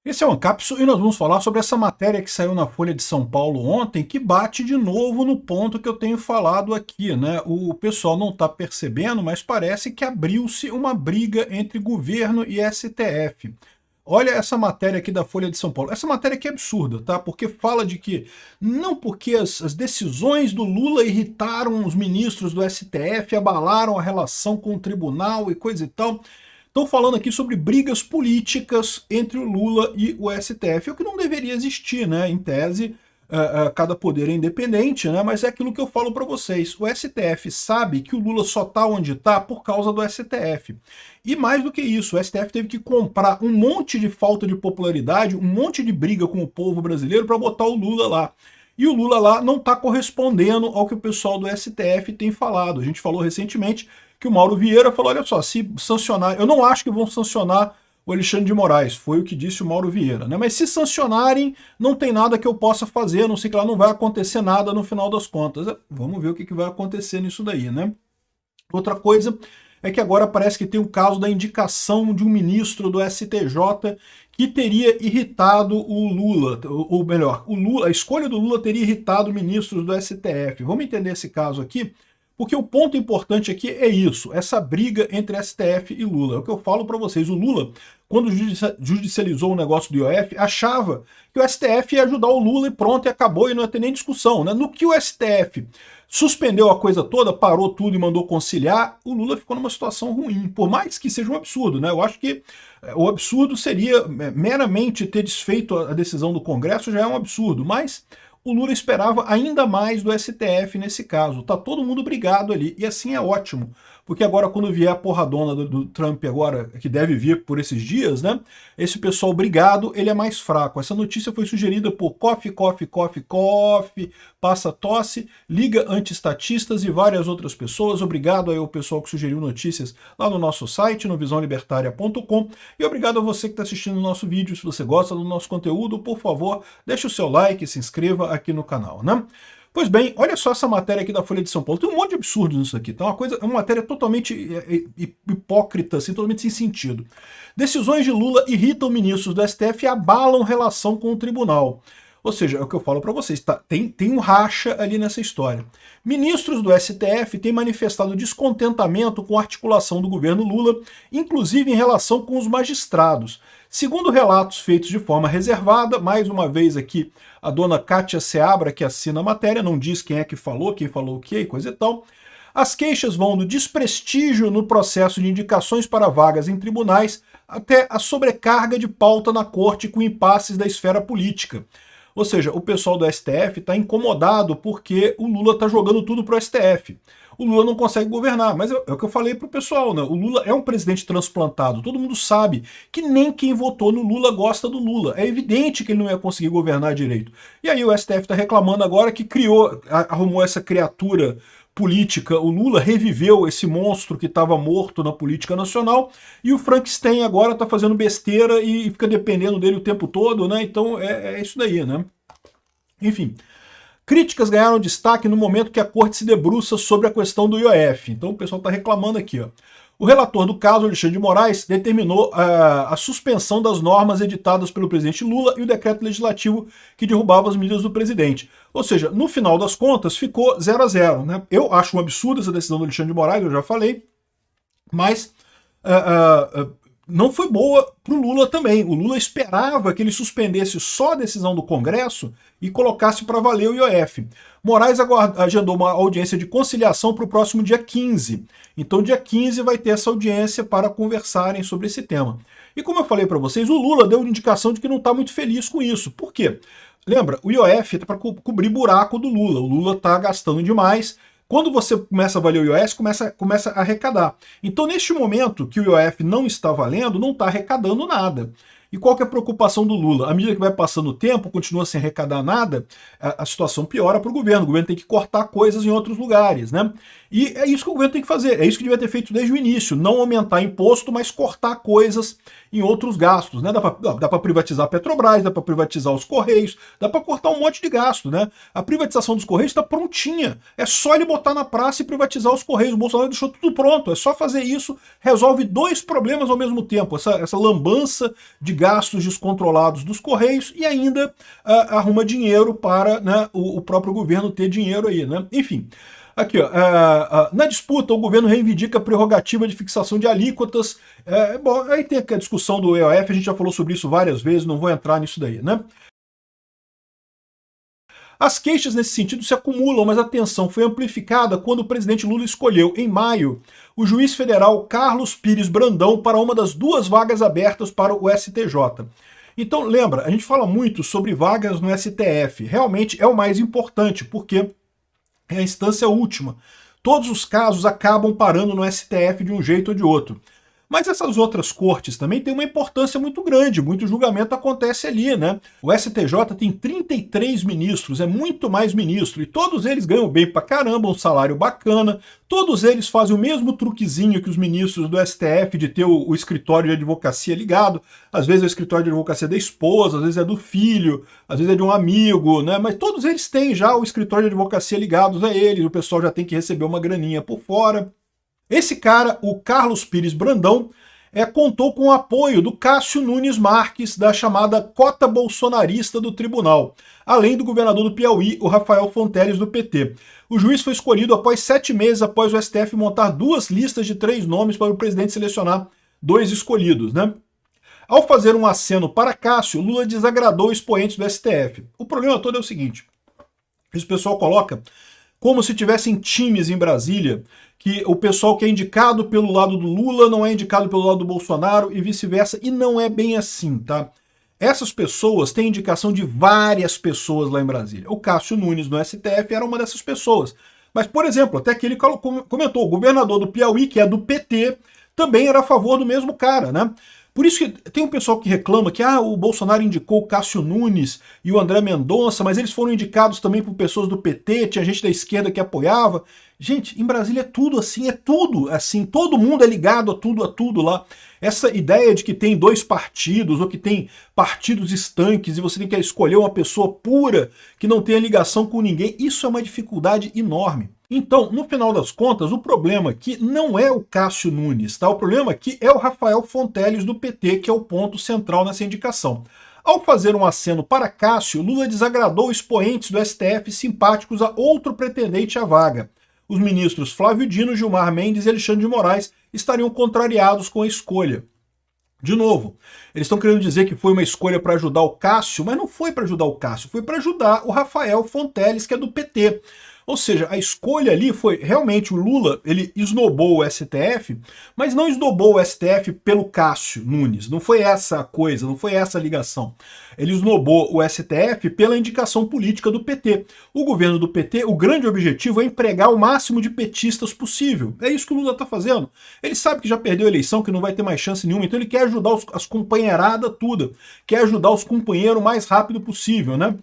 Esse é o Ancapsu e nós vamos falar sobre essa matéria que saiu na Folha de São Paulo ontem, que bate de novo no ponto que eu tenho falado aqui, né? O pessoal não está percebendo, mas parece que abriu-se uma briga entre governo e STF. Olha essa matéria aqui da Folha de São Paulo. Essa matéria aqui é absurda, tá? Porque fala de que não porque as decisões do Lula irritaram os ministros do STF, abalaram a relação com o tribunal e coisa e tal. Estão falando aqui sobre brigas políticas entre o Lula e o STF, o que não deveria existir, né? Em tese, cada poder é independente, né? Mas é aquilo que eu falo para vocês. O STF sabe que o Lula só está onde está por causa do STF. E mais do que isso, o STF teve que comprar um monte de falta de popularidade, um monte de briga com o povo brasileiro para botar o Lula lá. E o Lula lá não está correspondendo ao que o pessoal do STF tem falado. A gente falou recentemente que o Mauro Vieira falou, olha só, se sancionar, eu não acho que vão sancionar o Alexandre de Moraes, foi o que disse o Mauro Vieira, né? Mas se sancionarem, não tem nada que eu possa fazer, a não sei que lá não vai acontecer nada no final das contas. Vamos ver o que vai acontecer nisso daí, né? Outra coisa é que agora parece que tem o caso da indicação de um ministro do STJ que teria irritado o Lula, ou melhor, o Lula, a escolha do Lula teria irritado ministros do STF. Vamos entender esse caso aqui, porque o ponto importante aqui é isso, essa briga entre STF e Lula. É o que eu falo para vocês, o Lula, quando judicializou o negócio do IOF, achava que o STF ia ajudar o Lula e pronto, e acabou, e não ia ter nem discussão, né? No que o STF suspendeu a coisa toda, parou tudo e mandou conciliar, o Lula ficou numa situação ruim, por mais que seja um absurdo, né? Eu acho que o absurdo seria meramente ter desfeito a decisão do Congresso, já é um absurdo, mas o Lula esperava ainda mais do STF nesse caso. Tá todo mundo brigado ali, e assim é ótimo, porque agora quando vier a porradona do Trump agora, que deve vir por esses dias, né, esse pessoal brigado, ele é mais fraco. Essa notícia foi sugerida por Coffee, Passa Tosse, Liga Antiestatistas e várias outras pessoas. Obrigado aí ao pessoal que sugeriu notícias lá no nosso site, no visãolibertaria.com, e obrigado a você que está assistindo o nosso vídeo. Se você gosta do nosso conteúdo, por favor, deixe o seu like, se inscreva aqui no canal, né? Pois bem, olha só essa matéria aqui da Folha de São Paulo. Tem um monte de absurdos nisso aqui. Tá uma matéria totalmente hipócrita, assim, totalmente sem sentido. Decisões de Lula irritam ministros do STF e abalam relação com o tribunal. Ou seja, é o que eu falo para vocês, tá? Tem um racha ali nessa história. Ministros do STF têm manifestado descontentamento com a articulação do governo Lula, inclusive em relação com os magistrados. Segundo relatos feitos de forma reservada, mais uma vez aqui a dona Kátia Seabra, que assina a matéria, não diz quem é que falou, quem falou o quê, coisa e tal. As queixas vão do desprestígio no processo de indicações para vagas em tribunais até a sobrecarga de pauta na corte com impasses da esfera política. Ou seja, o pessoal do STF está incomodado porque o Lula está jogando tudo para o STF. O Lula não consegue governar, mas é o que eu falei para o pessoal, né? O Lula é um presidente transplantado, todo mundo sabe que nem quem votou no Lula gosta do Lula. É evidente que ele não ia conseguir governar direito. E aí o STF está reclamando agora que arrumou essa criatura política, o Lula reviveu esse monstro que estava morto na política nacional, e o Frankenstein agora está fazendo besteira e fica dependendo dele o tempo todo, né? Então é isso daí, né? Enfim, críticas ganharam destaque no momento que a corte se debruça sobre a questão do IOF. Então o pessoal está reclamando aqui, ó. O relator do caso, Alexandre de Moraes, determinou a suspensão das normas editadas pelo presidente Lula e o decreto legislativo que derrubava as medidas do presidente. Ou seja, no final das contas, ficou 0-0. Né? Eu acho um absurdo essa decisão do Alexandre de Moraes, eu já falei, mas não foi boa para o Lula também. O Lula esperava que ele suspendesse só a decisão do Congresso e colocasse para valer o IOF. Moraes agendou uma audiência de conciliação para o próximo dia 15. Então, dia 15 vai ter essa audiência para conversarem sobre esse tema. E como eu falei para vocês, o Lula deu indicação de que não está muito feliz com isso. Por quê? Lembra, o IOF é para cobrir buraco do Lula. O Lula está gastando demais. Quando você começa a valer o IOF, começa a arrecadar. Então, neste momento que o IOF não está valendo, não está arrecadando nada. E qual que é a preocupação do Lula? À medida que vai passando o tempo, continua sem arrecadar nada, a situação piora para o governo. O governo tem que cortar coisas em outros lugares, né? E é isso que o governo tem que fazer. É isso que devia ter feito desde o início. Não aumentar imposto, mas cortar coisas em outros gastos, né? Dá para privatizar a Petrobras, dá para privatizar os Correios, dá para cortar um monte de gasto, né? A privatização dos Correios está prontinha. É só ele botar na praça e privatizar os Correios. O Bolsonaro deixou tudo pronto. É só fazer isso, resolve dois problemas ao mesmo tempo. Essa lambança de gastos descontrolados dos Correios e ainda arruma dinheiro para, né, o próprio governo ter dinheiro aí, né? Enfim. Aqui, ó, na disputa, o governo reivindica a prerrogativa de fixação de alíquotas. Bom, aí tem a discussão do EOF, a gente já falou sobre isso várias vezes, não vou entrar nisso daí, né? As queixas nesse sentido se acumulam, mas a tensão foi amplificada quando o presidente Lula escolheu, em maio, o juiz federal Carlos Pires Brandão para uma das 2 vagas abertas para o STJ. Então, lembra, a gente fala muito sobre vagas no STF. Realmente é o mais importante, porque é a instância última. Todos os casos acabam parando no STF de um jeito ou de outro. Mas essas outras cortes também têm uma importância muito grande, muito julgamento acontece ali, né? O STJ tem 33 ministros, é muito mais ministro, e todos eles ganham bem pra caramba, um salário bacana, todos eles fazem o mesmo truquezinho que os ministros do STF de ter o escritório de advocacia ligado, às vezes é o escritório de advocacia da esposa, às vezes é do filho, às vezes é de um amigo, né? Mas todos eles têm já o escritório de advocacia ligados a eles, o pessoal já tem que receber uma graninha por fora. Esse cara, o Carlos Pires Brandão, contou com o apoio do Cássio Nunes Marques, da chamada cota bolsonarista do tribunal, além do governador do Piauí, o Rafael Fonteles, do PT. O juiz foi escolhido após 7 meses após o STF montar 2 listas de 3 nomes para o presidente selecionar 2 escolhidos, né? Ao fazer um aceno para Cássio, Lula desagradou expoentes do STF. O problema todo é o seguinte, esse pessoal coloca como se tivessem times em Brasília, que o pessoal que é indicado pelo lado do Lula não é indicado pelo lado do Bolsonaro e vice-versa, e não é bem assim, tá? Essas pessoas têm indicação de várias pessoas lá em Brasília. O Cássio Nunes, no STF, era uma dessas pessoas. Mas, por exemplo, até que ele comentou, o governador do Piauí, que é do PT, também era a favor do mesmo cara, né? Por isso que tem um pessoal que reclama que o Bolsonaro indicou o Cássio Nunes e o André Mendonça, mas eles foram indicados também por pessoas do PT, tinha gente da esquerda que apoiava. Gente, em Brasília é tudo assim, todo mundo é ligado a tudo lá. Essa ideia de que tem 2 partidos, ou que tem partidos estanques, e você tem que escolher uma pessoa pura, que não tenha ligação com ninguém, isso é uma dificuldade enorme. Então, no final das contas, o problema aqui não é o Cássio Nunes, tá? O problema aqui é o Rafael Fonteles, do PT, que é o ponto central nessa indicação. Ao fazer um aceno para Cássio, Lula desagradou expoentes do STF simpáticos a outro pretendente à vaga. Os ministros Flávio Dino, Gilmar Mendes e Alexandre de Moraes estariam contrariados com a escolha. De novo, eles estão querendo dizer que foi uma escolha para ajudar o Cássio, mas não foi para ajudar o Cássio, foi para ajudar o Rafael Fonteles, que é do PT. Ou seja, a escolha ali foi realmente o Lula, ele esnobou o STF, mas não esnobou o STF pelo Cássio Nunes, não foi essa a coisa, não foi essa a ligação. Ele esnobou o STF pela indicação política do PT. O governo do PT, o grande objetivo é empregar o máximo de petistas possível. É isso que o Lula está fazendo. Ele sabe que já perdeu a eleição, que não vai ter mais chance nenhuma, então ele quer ajudar as companheiradas tudo, quer ajudar os companheiros o mais rápido possível, né?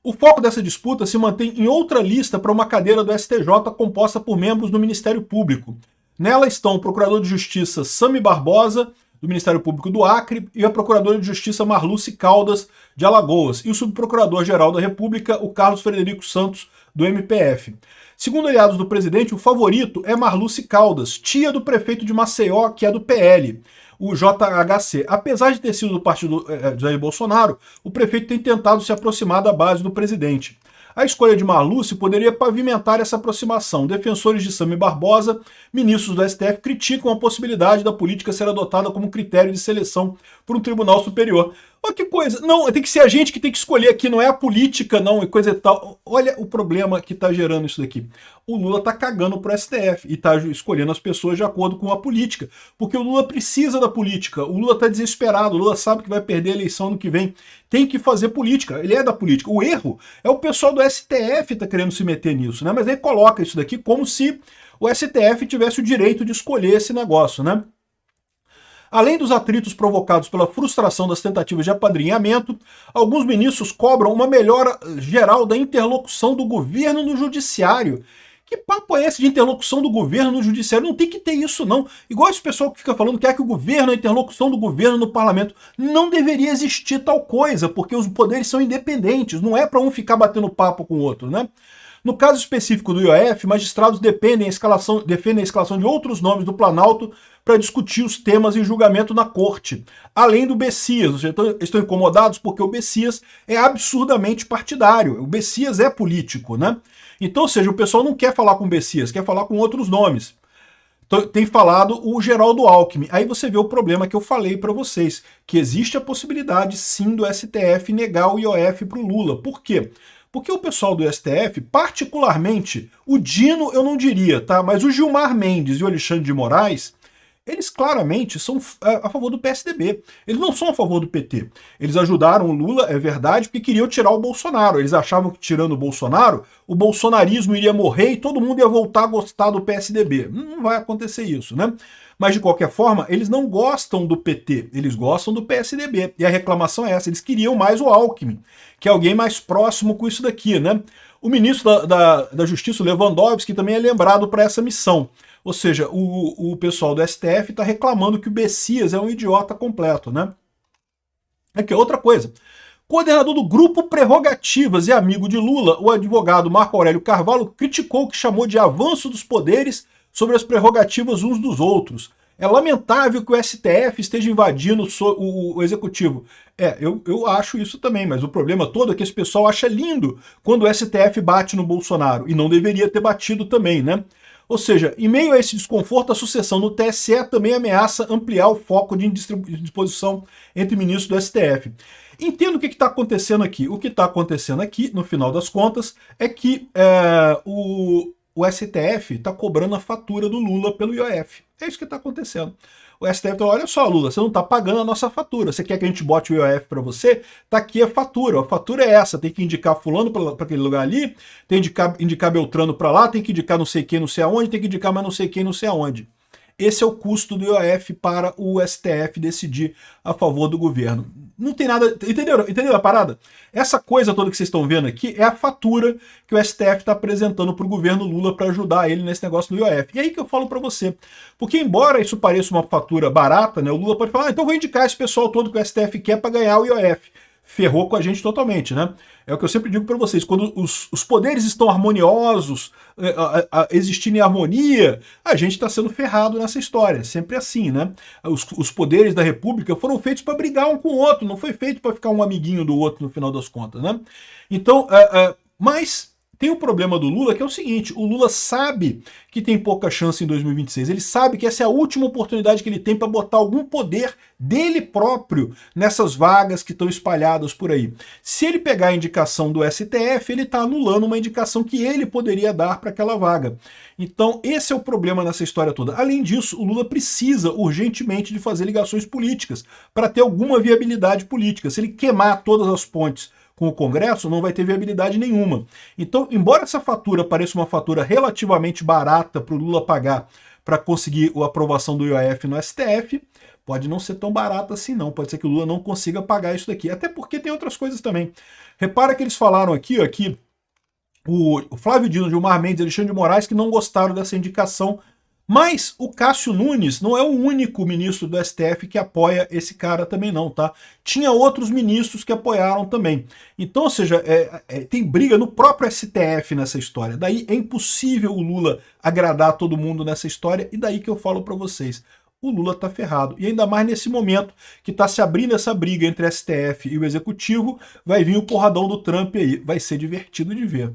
O foco dessa disputa se mantém em outra lista para uma cadeira do STJ composta por membros do Ministério Público. Nela estão o Procurador de Justiça Sami Barbosa, do Ministério Público do Acre, e a Procuradora de Justiça Marluce Caldas, de Alagoas, e o Subprocurador-Geral da República, o Carlos Frederico Santos, do MPF. Segundo aliados do presidente, o favorito é Marluce Caldas, tia do prefeito de Maceió, que é do PL, o JHC. Apesar de ter sido do partido de Jair Bolsonaro, o prefeito tem tentado se aproximar da base do presidente. A escolha de Marluce poderia pavimentar essa aproximação. Defensores de Sami Barbosa, ministros do STF, criticam a possibilidade da política ser adotada como critério de seleção por um tribunal superior. Olha que coisa, não, tem que ser a gente que tem que escolher aqui, não é a política não, e coisa e tal. Olha o problema que está gerando isso daqui. O Lula está cagando pro STF e está escolhendo as pessoas de acordo com a política, porque o Lula precisa da política, o Lula está desesperado, o Lula sabe que vai perder a eleição no que vem, tem que fazer política, ele é da política. O erro é o pessoal do STF tá querendo se meter nisso, né? Mas aí coloca isso daqui como se o STF tivesse o direito de escolher esse negócio, né? Além dos atritos provocados pela frustração das tentativas de apadrinhamento, alguns ministros cobram uma melhora geral da interlocução do governo no judiciário. Que papo é esse de interlocução do governo no judiciário? Não tem que ter isso, não. Igual esse pessoal que fica falando que é que o governo, a interlocução do governo no parlamento. Não deveria existir tal coisa, porque os poderes são independentes, não é para um ficar batendo papo com o outro, né? No caso específico do IOF, magistrados defendem a escalação de outros nomes do Planalto para discutir os temas em julgamento na corte, além do Bessias. Ou seja, estão incomodados porque o Bessias é absurdamente partidário, o Bessias é político, né? Então, ou seja, o pessoal não quer falar com o Bessias, quer falar com outros nomes. Tem falado o Geraldo Alckmin. Aí você vê o problema que eu falei para vocês, que existe a possibilidade, sim, do STF negar o IOF para o Lula. Por quê? Porque o pessoal do STF, particularmente, o Dino eu não diria, tá? Mas o Gilmar Mendes e o Alexandre de Moraes, eles claramente são a favor do PSDB. Eles não são a favor do PT. Eles ajudaram o Lula, é verdade, porque queriam tirar o Bolsonaro. Eles achavam que tirando o Bolsonaro, o bolsonarismo iria morrer e todo mundo ia voltar a gostar do PSDB. Não vai acontecer isso, né? Mas, de qualquer forma, eles não gostam do PT, eles gostam do PSDB. E a reclamação é essa, eles queriam mais o Alckmin, que é alguém mais próximo com isso daqui, né? O ministro da Justiça, o Lewandowski, também é lembrado para essa missão. Ou seja, o pessoal do STF está reclamando que o Bessias é um idiota completo, né? Aqui, outra coisa. Coordenador do Grupo Prerrogativas e amigo de Lula, o advogado Marco Aurélio Carvalho criticou o que chamou de avanço dos poderes sobre as prerrogativas uns dos outros. É lamentável que o STF esteja invadindo o executivo. Eu acho isso também, mas o problema todo é que esse pessoal acha lindo quando o STF bate no Bolsonaro, e não deveria ter batido também, né? Ou seja, em meio a esse desconforto, a sucessão no TSE também ameaça ampliar o foco de disposição entre ministros do STF. Entendo o que está acontecendo aqui. O que está acontecendo aqui, no final das contas, é que o STF está cobrando a fatura do Lula pelo IOF. É isso que está acontecendo. O STF falou, olha só, Lula, você não está pagando a nossa fatura. Você quer que a gente bote o IOF para você? Está aqui a fatura. A fatura é essa. Tem que indicar fulano para aquele lugar ali, tem que indicar Beltrano para lá, tem que indicar não sei quem, não sei aonde, tem que indicar mais não sei quem, não sei aonde. Esse é o custo do IOF para o STF decidir a favor do governo. Não tem nada... Entenderam a parada? Essa coisa toda que vocês estão vendo aqui é a fatura que o STF está apresentando para o governo Lula para ajudar ele nesse negócio do IOF. E aí que eu falo para você. Porque embora isso pareça uma fatura barata, né, o Lula pode falar, então vou indicar esse pessoal todo que o STF quer para ganhar o IOF. Ferrou com a gente totalmente, né? É o que eu sempre digo para vocês, quando os poderes estão harmoniosos, existindo em harmonia, a gente está sendo ferrado nessa história, sempre assim, né? Os poderes da República foram feitos para brigar um com o outro, não foi feito para ficar um amiguinho do outro no final das contas, né? Então, mas... Tem o problema do Lula, que é o seguinte, o Lula sabe que tem pouca chance em 2026, ele sabe que essa é a última oportunidade que ele tem para botar algum poder dele próprio nessas vagas que estão espalhadas por aí. Se ele pegar a indicação do STF, ele está anulando uma indicação que ele poderia dar para aquela vaga. Então esse é o problema nessa história toda. Além disso, o Lula precisa urgentemente de fazer ligações políticas para ter alguma viabilidade política. Se ele queimar todas as pontes com o Congresso, não vai ter viabilidade nenhuma. Então, embora essa fatura pareça uma fatura relativamente barata para o Lula pagar para conseguir a aprovação do IOF no STF, pode não ser tão barata assim não. Pode ser que o Lula não consiga pagar isso daqui. Até porque tem outras coisas também. Repara que eles falaram aqui, o Flávio Dino, Gilmar Mendes e Alexandre de Moraes que não gostaram dessa indicação. Mas o Cássio Nunes não é o único ministro do STF que apoia esse cara também não, tá? Tinha outros ministros que apoiaram também. Então, ou seja, tem briga no próprio STF nessa história. Daí é impossível o Lula agradar todo mundo nessa história, e daí que eu falo para vocês. O Lula tá ferrado. E ainda mais nesse momento que tá se abrindo essa briga entre STF e o Executivo, vai vir o porradão do Trump aí. Vai ser divertido de ver.